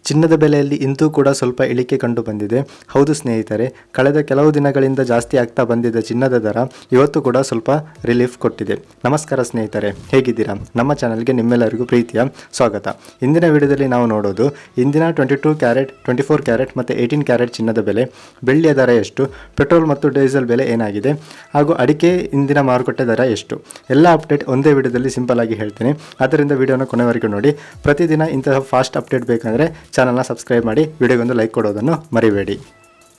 ಚಿನ್ನದ ಬೆಲೆಯಲ್ಲಿ ಇಂತೂ ಕೂಡ ಸ್ವಲ್ಪ ಇಳಿಕೆ ಕಂಡು ಬಂದಿದೆ. ಹೌದು ಸ್ನೇಹಿತರೆ, ಕಳೆದ ಕೆಲವು ದಿನಗಳಿಂದ ಜಾಸ್ತಿ ಆಗ್ತಾ ಬಂದಿದ್ದ ಚಿನ್ನದ ದರ ಇವತ್ತು ಕೂಡ ಸ್ವಲ್ಪ ರಿಲೀಫ್ ಕೊಟ್ಟಿದೆ. ನಮಸ್ಕಾರ ಸ್ನೇಹಿತರೆ, ಹೇಗಿದ್ದೀರಾ? ನಮ್ಮ ಚಾನಲ್ಗೆ ನಿಮ್ಮೆಲ್ಲರಿಗೂ ಪ್ರೀತಿಯ ಸ್ವಾಗತ. ಇಂದಿನ ವಿಡಿಯೋದಲ್ಲಿ ನಾವು ನೋಡೋದು ಇಂದಿನ 22 ಕ್ಯಾರೆಟ್, 24 ಕ್ಯಾರೆಟ್ ಮತ್ತು 18 ಕ್ಯಾರೆಟ್ ಚಿನ್ನದ ಬೆಲೆ, ಬೆಳ್ಳಿಯ ದರ ಎಷ್ಟು, ಪೆಟ್ರೋಲ್ ಮತ್ತು ಡೀಸೆಲ್ ಬೆಲೆ ಏನಾಗಿದೆ, ಹಾಗೂ ಅಡಿಕೆ ಇಂದಿನ ಮಾರುಕಟ್ಟೆ ದರ ಎಷ್ಟು, ಎಲ್ಲ ಅಪ್ಡೇಟ್ ಒಂದೇ ವಿಡಿಯೋದಲ್ಲಿ ಸಿಂಪಲ್ ಆಗಿ ಹೇಳ್ತೀನಿ. ಆದ್ದರಿಂದ ವಿಡಿಯೋನ ಕೊನೆವರೆಗೂ ನೋಡಿ. ಪ್ರತಿದಿನ ಇಂತಹ ಫಾಸ್ಟ್ ಅಪ್ಡೇಟ್ ಬೇಕಂದರೆ ಚಾನಲ್ನ ಸಬ್ಸ್ಕ್ರೈಬ್ ಮಾಡಿ, ವಿಡಿಯೋಗೊಂದು ಲೈಕ್ ಕೊಡೋದನ್ನು ಮರಿಬೇಡಿ.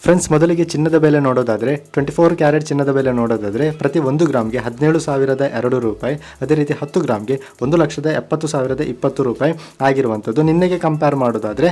ಫ್ರೆಂಡ್ಸ್, ಮೊದಲಿಗೆ ಚಿನ್ನದ ಬೆಲೆ ನೋಡೋದಾದರೆ 24 ಕ್ಯಾರೆಟ್ ಚಿನ್ನದ ಬೆಲೆ ನೋಡೋದಾದರೆ ಪ್ರತಿ 1 ಗ್ರಾಮ್ಗೆ 17,002 ರೂಪಾಯಿ, ಅದೇ ರೀತಿ 10 ಗ್ರಾಮ್ಗೆ 1,70,020 ರೂಪಾಯಿ ಆಗಿರುವಂಥದ್ದು. ನಿನ್ನೆಗೆ ಕಂಪೇರ್ ಮಾಡೋದಾದರೆ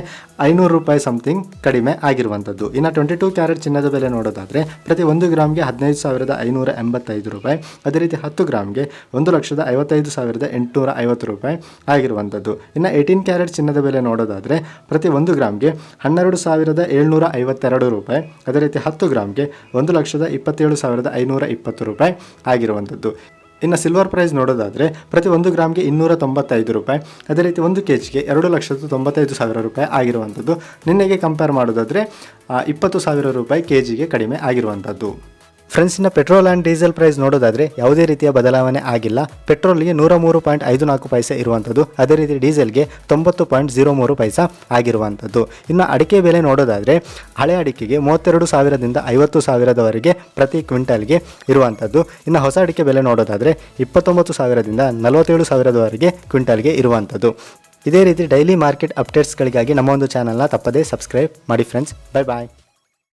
500 ರೂಪಾಯಿ ಸಮಥಿಂಗ್ ಕಡಿಮೆ ಆಗಿರುವಂಥದ್ದು. ಇನ್ನು 22 ಕ್ಯಾರೆಟ್ ಚಿನ್ನದ ಬೆಲೆ ನೋಡೋದಾದರೆ ಪ್ರತಿ 1 ಗ್ರಾಮ್ಗೆ 15,585 ರೂಪಾಯಿ, ಅದೇ ರೀತಿ 10 ಗ್ರಾಮ್ಗೆ 1,55,850 ರೂಪಾಯಿ ಆಗಿರುವಂಥದ್ದು. ಇನ್ನು 18 ಕ್ಯಾರೆಟ್ ಚಿನ್ನದ ಬೆಲೆ ನೋಡೋದಾದರೆ ಪ್ರತಿ 1 ಗ್ರಾಮ್ಗೆ 12,752 ರೂಪಾಯಿ, ಅದೇ ರೀತಿ 10 ಗ್ರಾಮ್ಗೆ 1,27,520 ರೂಪಾಯಿ ಆಗಿರುವಂಥದ್ದು. ಇನ್ನು ಸಿಲ್ವರ್ ಪ್ರೈಸ್ ನೋಡೋದಾದರೆ ಪ್ರತಿ 1 ಗ್ರಾಮ್ಗೆ 295 ರೂಪಾಯಿ, ಅದೇ ರೀತಿ 1 ಕೆಜಿಗೆ 2,95,000 ರೂಪಾಯಿ ಆಗಿರುವಂಥದ್ದು. ನಿನ್ನೆಗೆ ಕಂಪೇರ್ ಮಾಡೋದಾದರೆ 20,000 ರೂಪಾಯಿ ಕೆಜಿಗೆ ಕಡಿಮೆ ಆಗಿರುವಂಥದ್ದು. ಫ್ರೆಂಡ್ಸ್, ಇನ್ನು ಪೆಟ್ರೋಲ್ ಆ್ಯಂಡ್ ಡೀಸೆಲ್ ಪ್ರೈಸ್ ನೋಡೋದಾದರೆ ಯಾವುದೇ ರೀತಿಯ ಬದಲಾವಣೆ ಆಗಿಲ್ಲ. ಪೆಟ್ರೋಲ್ಗೆ 103.54 ಪೈಸೆ ಇರುವಂಥದ್ದು, ಅದೇ ರೀತಿ ಡೀಸೆಲ್ಗೆ 90.03 ಪೈಸೆ ಆಗಿರುವಂಥದ್ದು. ಇನ್ನು ಅಡಿಕೆ ಬೆಲೆ ನೋಡೋದಾದರೆ ಹಳೆ ಅಡಿಕೆಗೆ 32,000ದಿಂದ 50,000ದವರೆಗೆ ಪ್ರತಿ ಕ್ವಿಂಟಲ್ಗೆ ಇರುವಂಥದ್ದು. ಇನ್ನು ಹೊಸ ಅಡಿಕೆ ಬೆಲೆ ನೋಡೋದಾದರೆ 29,000ದಿಂದ 47,000ದವರೆಗೆ ಕ್ವಿಂಟಲ್ಗೆ ಇರುವಂಥದ್ದು. ಇದೇ ರೀತಿ ಡೈಲಿ ಮಾರ್ಕೆಟ್ ಅಪ್ಡೇಟ್ಸ್ಗಳಿಗಾಗಿ ನಮ್ಮ ಒಂದು ಚಾನಲ್ನ ತಪ್ಪದೇ ಸಬ್ಸ್ಕ್ರೈಬ್ ಮಾಡಿ ಫ್ರೆಂಡ್ಸ್. ಬಾಯ್ ಬಾಯ್.